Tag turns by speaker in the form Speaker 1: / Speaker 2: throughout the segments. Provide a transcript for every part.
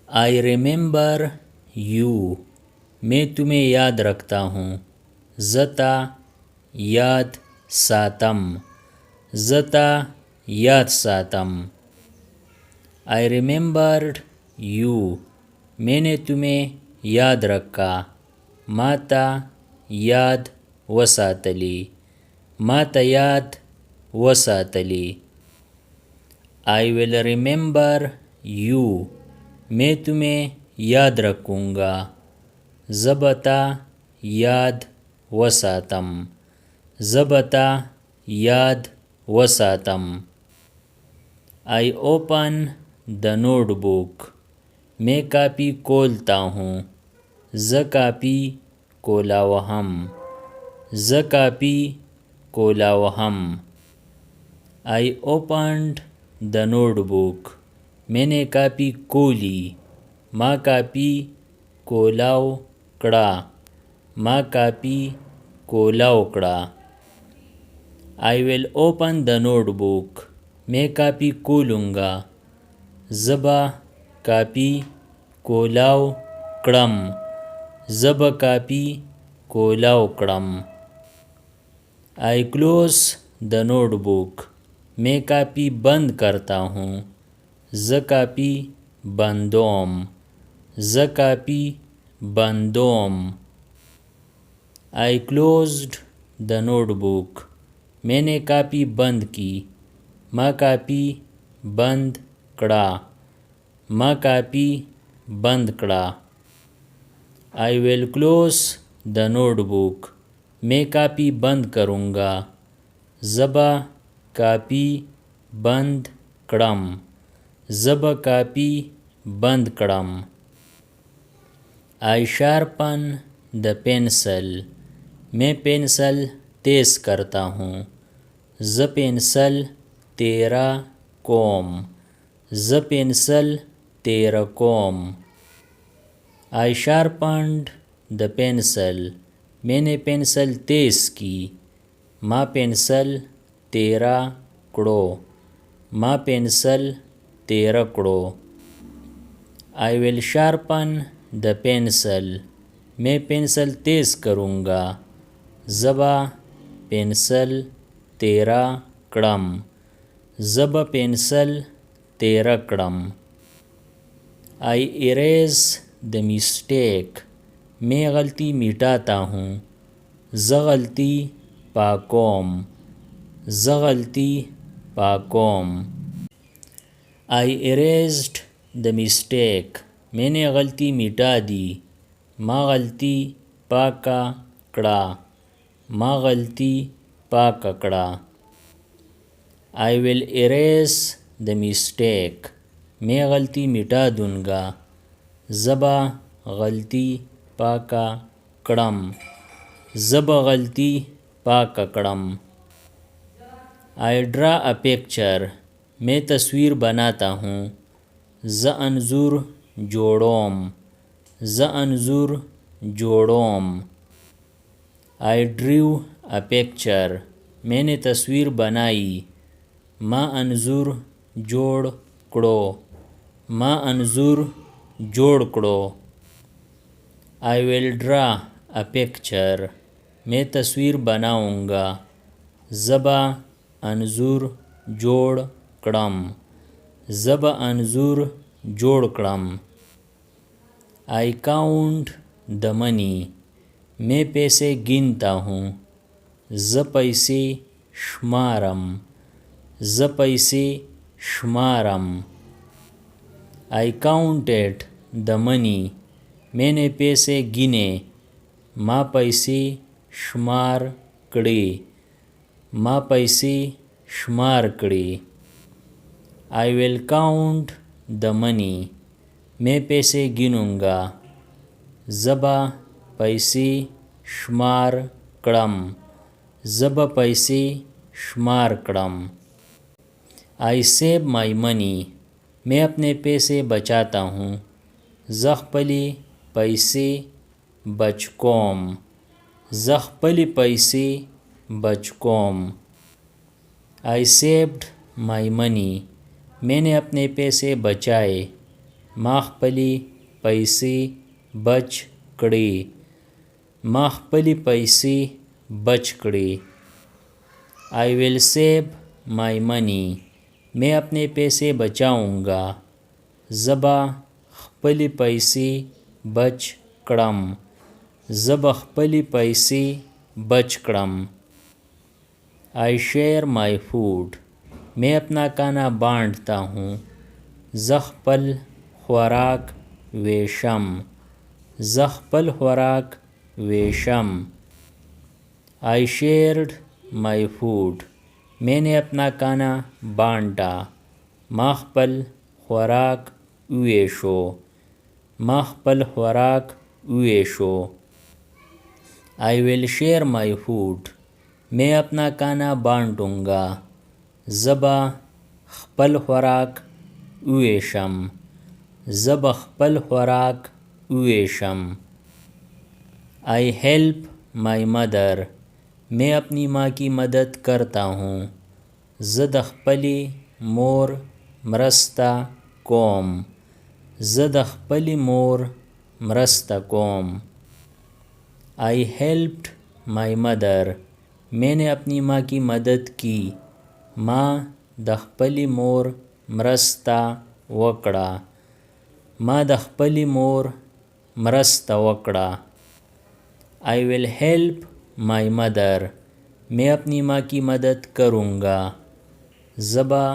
Speaker 1: I remember you, मैं तुम्हें याद रखता हूँ. जता याद सातम, जता याद सातम. आई रिमेंबर्ड यू, मैंने तुम्हें याद रखा. माता याद वसातली, माता याद वसातली. आई विल रिमेंबर यू, मैं तुम्हें याद रखूँगा. ज़बता याद वसातम, ज़बता याद वसातम. आई ओपन द नोटबुक, मैं कापी खोलता हूँ. ज़ कापी कोलावहम, ज़ कापी कोलावहम. आई ओपन्ड द नोटबुक, मैंने कापी खोली. मा कापी कोलाव कड़ा, मा कापी कोलाव कड़ा. I will open the notebook, मैं कापी खोलूँगा. ज़बा कापी कोलाव कड़म, ज़ब कापी कोलाव कड़म. आई क्लोज द नोटबुक, मैं कापी बंद करता हूँ. ज़ कापी बंदोम, ज़ कापी बंदोम. आई क्लोज्ड द नोटबुक, मैंने कापी बंद की. मा कापी बंद कड़ा, मा कापी बंद कड़ा. I will close the notebook, मैं कापी बंद करूँगा. ज़बा कापी बंद कड़म, ज़ब कापी बंद कड़म. आई शार्पन द पेंसिल, मैं पेंसिल तेज़ करता हूँ. ज़ पेंसिल तेरा कोम, ज़ पेंसिल तेरा कोम. आई शार्पन्ड द पेंसिल, मैंने पेंसिल तेज़ की. मा पेंसिल तेरा कड़ो, मा पेंसिल तेरा कड़ो. I will sharpen the pencil, मैं पेंसिल तेज़ करूँगा. ज़बा पेंसिल तेरा कड़म, ज़ब पेंसिल तेरा कड़म. आई इरेज द मिस्टेक, मैं गलती मिटाता हूँ. ज़ गलती पाकोम, ज़ गलती पाकोम. आई इरेज्ड द मिस्टेक, मैंने गलती मिटा दी. मा गलती पाका कड़ा, मा गलती पाका कड़ा. I will erase the mistake, मैं गलती मिटा दूँगा. ज़बा गलती पाका कड़म, ज़ब गलती पाका कड़म. आई ड्रा अ पिक्चर, मैं तस्वीर बनाता हूँ. ज़ अंजुर जोड़ोम, ज़ अंजुर जोड़ोम. आई ड्रू अ पिक्चर, मैंने तस्वीर बनाई. मा अंजुर जोड़ कड़ो, मा अंजुर जोड़ कड़ो. I will draw a picture, मैं तस्वीर बनाऊँगा. ज़बा अंजुर जोड़ कड़म, ज़ब अंजुर जोड़ कड़म. आई काउंट द मनी, मैं पैसे गिनता हूँ. ज़ पैसे शुमारम, ज़ पैसे शुमारम. आई काउंटेड द मनी, मैंने पैसे गिने. मा पैसे शुमार कड़े, मा पैसे शुमार कड़े. I will count the money, मैं पैसे गिनूँगा. ज़बा पैसे शुमार कड़म, ज़ब पैसे शुमार कड़म. आई सेव माई मनी, मैं अपने पैसे बचाता हूँ. ज़ख़पली पैसे बचकोम, ज़ख़पली पैसे बचकोम. आई सेव्ड माई मनी, मैंने अपने पैसे बचाए. ما خپلې پیسې بچ کړې. ما خپلې پیسې بچ کړې. I will save my money. मैं अपने पैसे बचाऊंगा. زبا خپلې پیسې بچ کړم. زب خپلې پیسې بچ کړم. I share my food. मैं अपना खाना बांटता हूँ. زه خپل خوراک ویشم. زه خپل خوراک ویشم. I shared my food. میں نے اپنا کھانا بانٹا. ما خپل خوراک ویشو. ما خپل خوراک vicious. I will share my food. میں اپنا کھانا بانٹوں گا. زبا خپل خوراک ویشم. زب خپل خوراک ویشم. I help my mother. मैं अपनी माँ की मदद करता हूँ. زه د خپلې مور مرسته کوم. زه د خپلې مور مرسته کوم. I helped my mother. میں نے اپنی ماँ کی مدد کی. ما د خپلې مور مرسته وکړه. ما د خپلې مور مرسته وکړه. I will help my mother. मैं अपनी माँ की मदद करूँगा. زبا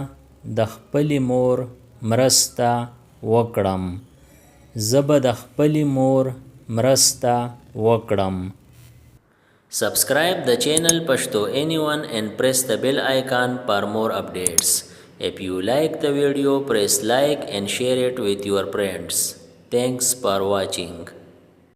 Speaker 1: د خپلې مور مرسته وکړم. زبا د خپلې مور مرسته وکړم. Subscribe the channel Pashto Anyone and press the bell icon for more updates. If you like the video, press like and share it with your friends. Thanks for watching.